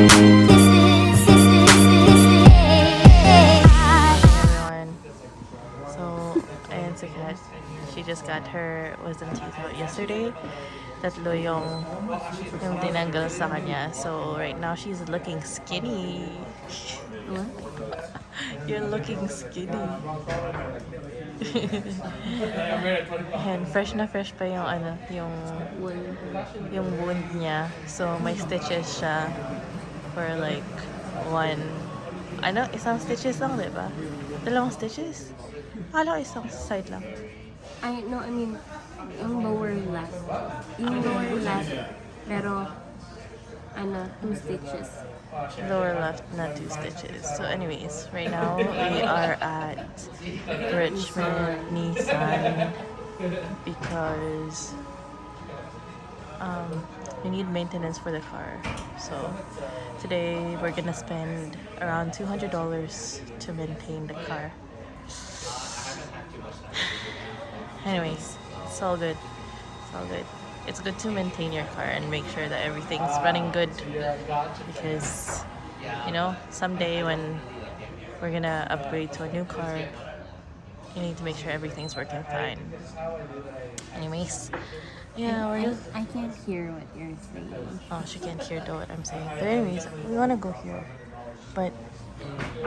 Everyone. So, ayan si Kat. She just got her wisdom teeth out yesterday. Tatlo yung tinanggal sa kanya. So, right now, she's looking skinny. What? You're looking skinny. And fresh na fresh pa yung One. yung wound niya. So, may stitches siya for like isang stitches lang, di ba? Dalawang stitches? Akala ko isang side lang. I mean, yung lower left. Yung lower left, pero, 2 stitches. Lower left, not 2 stitches. So anyways, right now we are at Richmond Nissan because we need maintenance for the car. So today we're gonna spend around $200 to maintain the car. Anyways, it's all good. It's all good. It's good to maintain your car and make sure that everything's running good because, someday when we're gonna upgrade to a new car, you need to make sure everything's working fine. Anyways, yeah, I can't hear what you're saying. Oh, she can't hear what I'm saying. But anyways, we wanna go here, but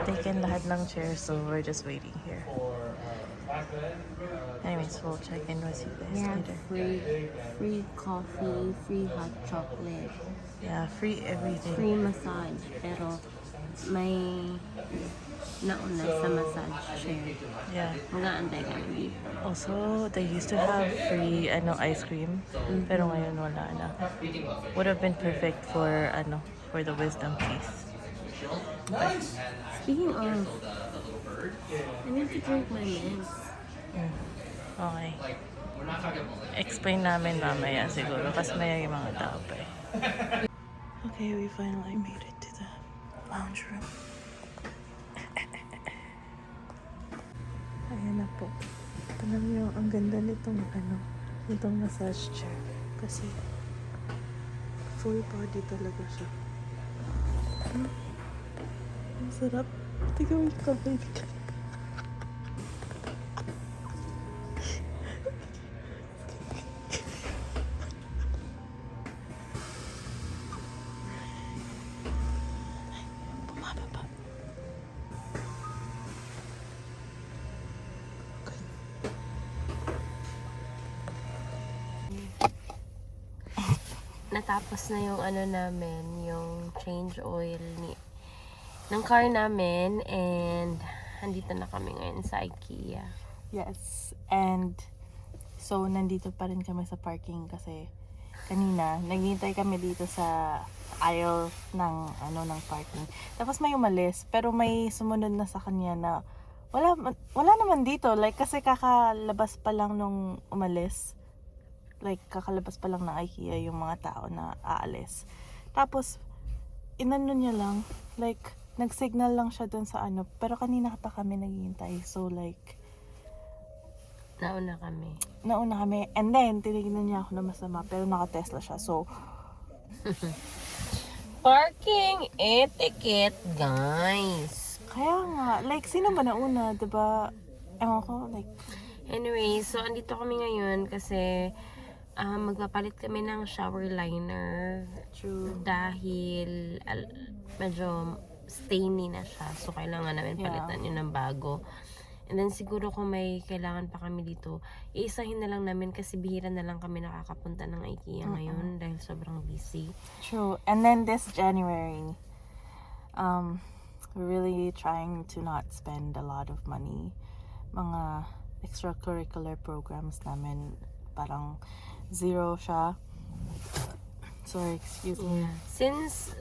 taken lahat ng chairs, so we're just waiting here. Anyways, we'll check in with you guys Yeah, later. free coffee, free hot chocolate, Yeah, free everything. free massage, pero may nauna sa massage chair. Yeah. Mag-aantay ka na dito. Also, they used to have free ice cream, pero ngayon wala na. Would have been perfect for for the wisdom teeth. Speaking of, I need to drink my meds. Okay. Explain namin mamaya siguro kasi may yung mga tao pa eh. Okay, we finally made it to the lounge room. Ayan na po. Alam niyo, ang ganda nitong massage chair. Kasi full body talaga siya. Ang sarap. Tignan mo yung kamay ka. Bumababa. Natapos na yung namin, yung change oil ng car namin, and andito na kami ngayon sa IKEA. Yes, and so nandito pa rin kami sa parking kasi kanina naghihintay kami dito sa aisle ng parking. Tapos may umalis pero may sumunod na sa kanya na wala naman dito, like kasi kakalabas pa lang nung umalis. Like kakalabas pa lang ng IKEA yung mga tao na aalis. Tapos inano niya lang, like nag-signal lang siya dun sa pero kanina pa kami naghihintay. So like Nauna kami. And then, tinignan niya ako na masama. Pero naka-Tesla siya. So, Parking etiquette, guys. kaya nga. Like, sino ba nauna? Diba? Ewan ko. Like, Anyway, so andito kami ngayon kasi magpapalit kami ng shower liner. true. Dahil medyo stainy na siya. So, kailangan namin palitan yun ng bago. And then siguro kung may kailangan pa kami dito, iisahin na lang namin kasi bihira na lang kami nakakapunta ng IKEA ngayon dahil sobrang busy. True. And then this January, we're really trying to not spend a lot of money. Mga extracurricular programs namin, parang zero siya. Sorry, excuse me. Since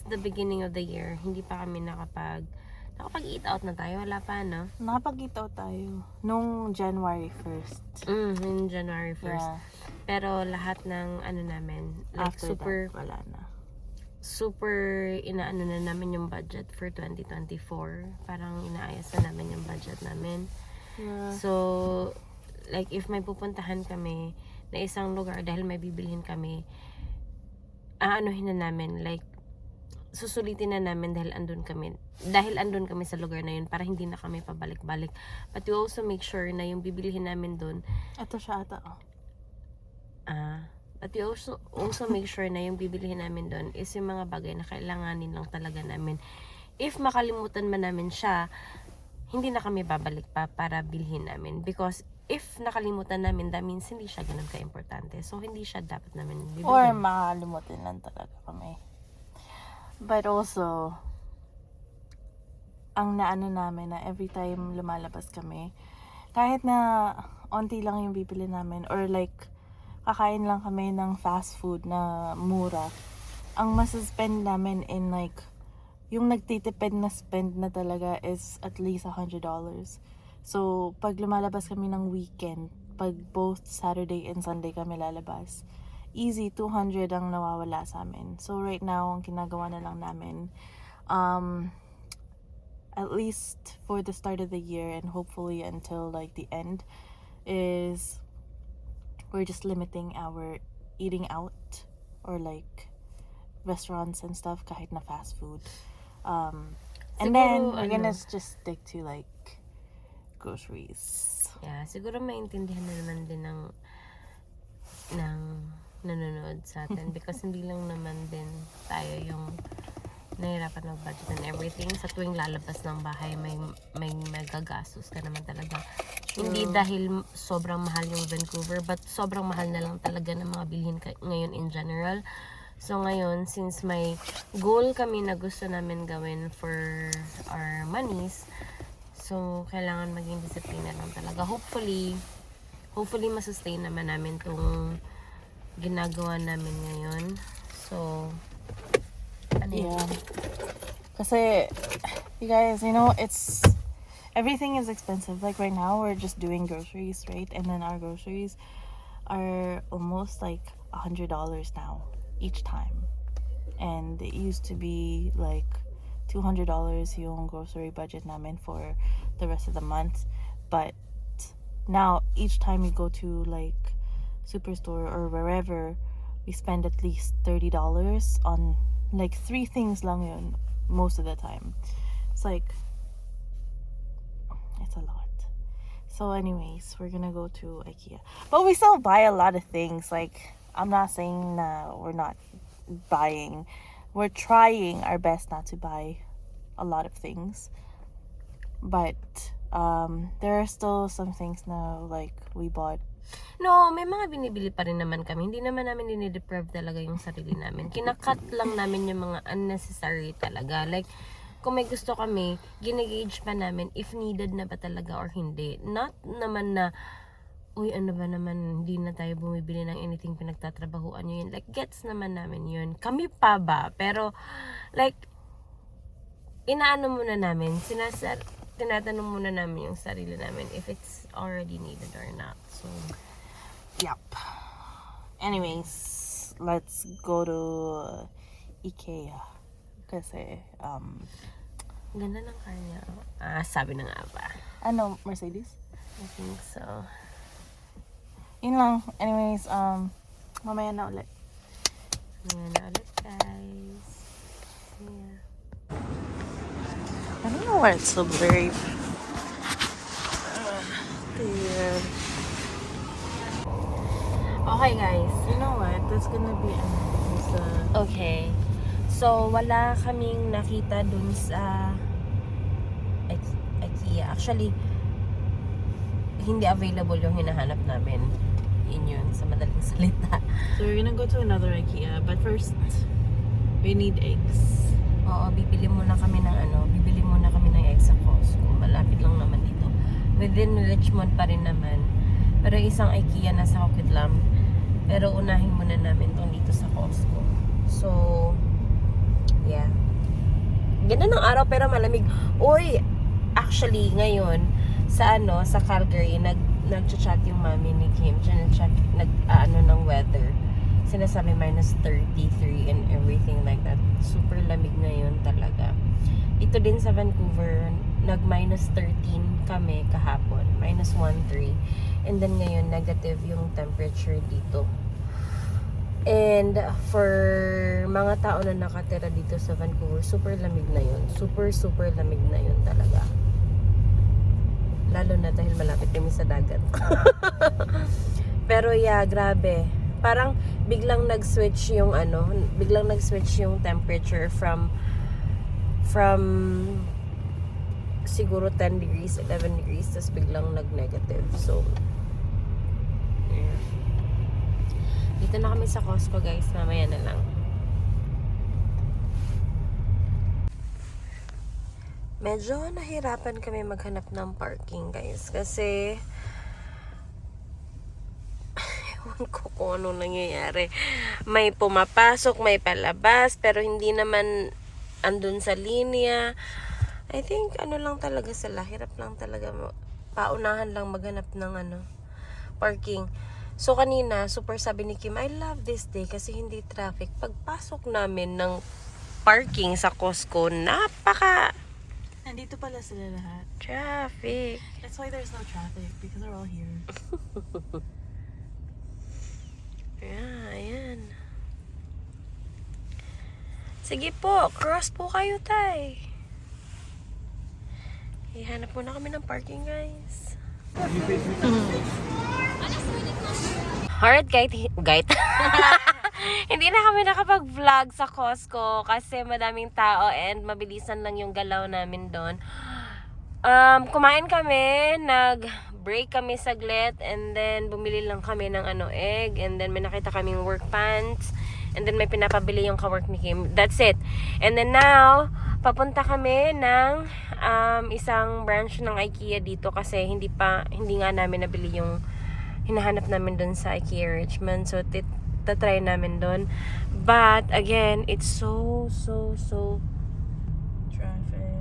the beginning of the year, hindi pa kami nakapag-eat out na tayo. Wala pa, no? Nakapag-eat out tayo nung January 1st. In January 1st. Yeah. Pero lahat ng namin, like After super, that, wala na. super inaano na namin yung budget for 2024. Parang inaayos na namin yung budget namin. Yeah. So, like if may pupuntahan kami na isang lugar dahil may bibilhin kami, aanuhin na namin, like susulitin na namin dahil andun kami sa lugar na yun para hindi na kami pabalik-balik. But we also make sure na yung bibilihin namin doon. Ito siya ata, oh. But we also make sure na yung bibilihin namin doon is yung mga bagay na kailanganin lang talaga namin. If makalimutan man namin siya, hindi na kami babalik pa para bilhin namin. Because if nakalimutan namin, that means hindi siya ganun ka-importante. So, hindi siya dapat namin bibilhin. Or makalimutin lang talaga kami. But also, ang naano namin na every time lumalabas kami, kahit na onti lang yung bibili namin, or like, kakain lang kami ng fast food na mura, ang masuspend namin in like, yung nagtitipid na spend na talaga is at least $100. So, pag lumalabas kami ng weekend, pag both Saturday and Sunday kami lalabas, easy 200 ang nawawala sa amin. So, right now, ang ginagawa na lang namin, at least for the start of the year and hopefully until like the end, is we're just limiting our eating out or like restaurants and stuff kahit na fast food. And then we're gonna just stick to like groceries. Yeah, siguro maintindihan na naman din ng nanonood sa atin because hindi lang naman din tayo yung nahirapan mag-budget and everything. Sa tuwing lalabas ng bahay, may magagastos ka naman talaga. Hindi dahil sobrang mahal yung Vancouver, but sobrang mahal na lang talaga ng mga bilhin ngayon in general. So ngayon, since may goal kami na gusto namin gawin for our monies, so kailangan maging disiplina lang talaga. Hopefully masustain naman namin tong ginagawa namin ngayon. So, Yeah. Kasi, you guys, you know, everything is expensive. Like right now, we're just doing groceries, right? And then our groceries are almost like $100 now each time. And it used to be like $200 yung grocery budget namin for the rest of the month. But now, each time we go to like Superstore or wherever, we spend at least $30 on like 3 things lang yun most of the time. It's like, it's a lot. So anyways, we're gonna go to IKEA, but we still buy a lot of things. Like, I'm not saying we're not buying, we're trying our best not to buy a lot of things, but there are still some things now like we bought. No, may mga binibili pa rin naman kami. Hindi naman namin dinideprive talaga yung sarili namin. Kinakat lang namin yung mga unnecessary talaga. Like, kung may gusto kami, ginagauge pa namin if needed na ba talaga or hindi. Not naman na, uy, ano ba naman, hindi na tayo bumibili ng anything pinagtatrabahuan nyo yun. Like, gets naman namin yun. Kami pa ba? Pero, like, inaano muna namin, tinatanong muna namin yung sarili namin if it's already needed or not. So, yep. Anyways, let's go to IKEA. Kasi, ganda ng car niya. Sabi na nga ba? ano, Mercedes? I think so. Yun lang. Anyways, mamaya na ulit. Ngayon na ulit, guys. Yeah. I don't know why it's so blurry. There. Okay, guys. You know what? That's gonna be Okay. So, wala kaming nakita dun sa IKEA. Actually, hindi available yung hinahanap namin. Yun sa madaling salita. So we're gonna go to another IKEA, but first we need eggs. Oo, bibili muna kami ng eggs sa Costco. Malapit lang naman dito. Within Richmond pa rin naman. Pero isang IKEA nasa Coquitlam. Pero unahin muna namin tong dito sa Costco. So, yeah. Ganda ng araw pero malamig. Uy, actually ngayon sa Calgary nag-chat yung mami ni Kim. Ng weather. Sinasabi -33 and everything like that. Super lamig ngayon talaga. Ito din sa Vancouver, nag-13 kami kahapon. -13. 1 3. And then ngayon, negative yung temperature dito. And for mga tao na nakatira dito sa Vancouver, super lamig na yun. Super lamig na yun talaga. Lalo na dahil malapit kami sa dagat. Pero yeah, grabe. Parang biglang nag-switch yung temperature from siguro 10 degrees, 11 degrees, tapos biglang nag-negative. So, yeah. Dito na kami sa Costco, guys. Mamaya na lang. Medyo nahirapan kami maghanap ng parking, guys. Kasi ewan ko kung anong nangyayari. May pumapasok, may palabas, pero hindi naman andun sa linya. I think ano lang talaga sila, hirap lang talaga, paunahan lang maghanap ng parking. So kanina, super sabi ni Kim, I love this day kasi hindi traffic. Pagpasok namin ng parking sa Costco, Nandito pala sila lahat. traffic. That's why there's no traffic, because they're all here. Yeah, ayan. Sige po, cross po kayo, tay. Ihanap muna kami ng parking, guys. Alright, guys. Hindi na kami nakapag-vlog sa Costco kasi madaming tao and mabilisan lang yung galaw namin doon. Kumain kami, nag-break kami saglit, and then bumili lang kami ng egg, and then may nakita kaming work pants, and then may pinapabili yung ka-work ni Kim. That's it. And then now, papunta kami ng isang branch ng IKEA dito kasi hindi nga namin nabili yung hinahanap namin doon sa IKEA Richmond. So, tatry namin doon. But, again, it's so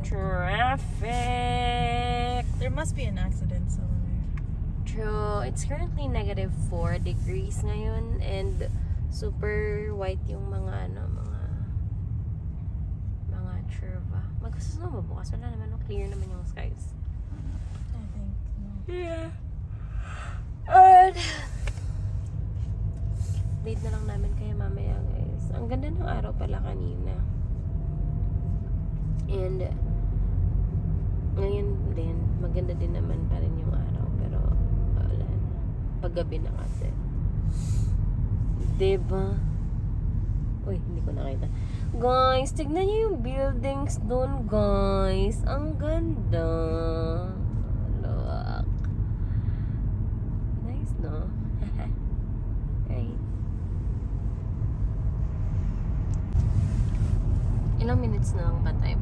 traffic. There must be an accident somewhere. True. It's currently -4 degrees ngayon and super white yung mga curva. Magkasusunod mo bukas. Wala naman. Clear naman yung skies. I think no. Yeah. And late na lang namin kaya mamaya, guys. Ang ganda ng araw pala kanina. And ngayon din, maganda din naman pa rin yung araw. Pero wala na. Paggabi na kasi. Diba? Uy, hindi ko nakita. Guys, tignan niyo yung buildings doon, guys. Ang ganda. Look. Nice, no? Right. Ilang minutes na lang ba tayo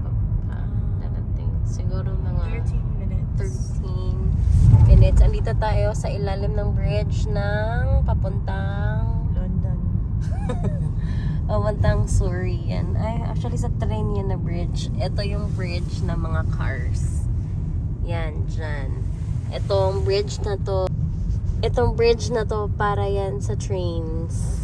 darating? Siguro mga 13 minutes. 13 minutes. Andito tayo sa ilalim ng bridge ng papuntang London. papuntang Surrey. Yan. Ay, actually sa train yan na bridge. Ito yung bridge ng mga cars. Yan, dyan. Itong bridge na to para yan sa trains.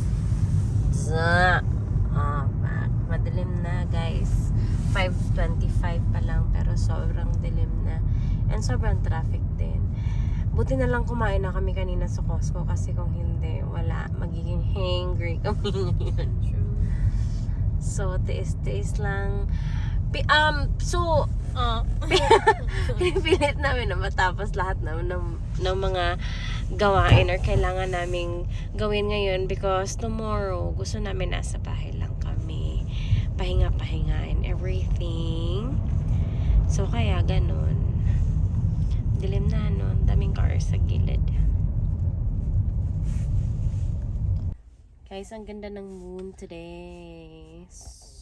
Madilim na, guys. 5:25 pa lang pero sobrang dilim na. And sobrang traffic din. Buti na lang kumain na kami kanina sa Costco kasi kung hindi, wala. Magiging hangry kami ngayon. So, tiis-tiis lang. Pinipilit namin na matapos lahat ng mga gawain or kailangan naming gawin ngayon because tomorrow, gusto namin nasa bahay lang kami. Pahinga and everything. So, kaya ganun. Dilim na, no? Daming cars sa gilid. Guys, ang ganda ng moon today.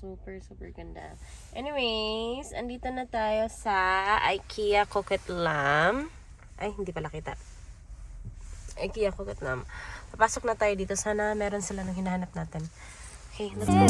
Super ganda. Anyways, andito na tayo sa IKEA Coquet Lamb. Ay, hindi pala kita. IKEA Coquet Lamb. Papasok na tayo dito. Sana meron sila nang hinahanap natin. Okay, let's go.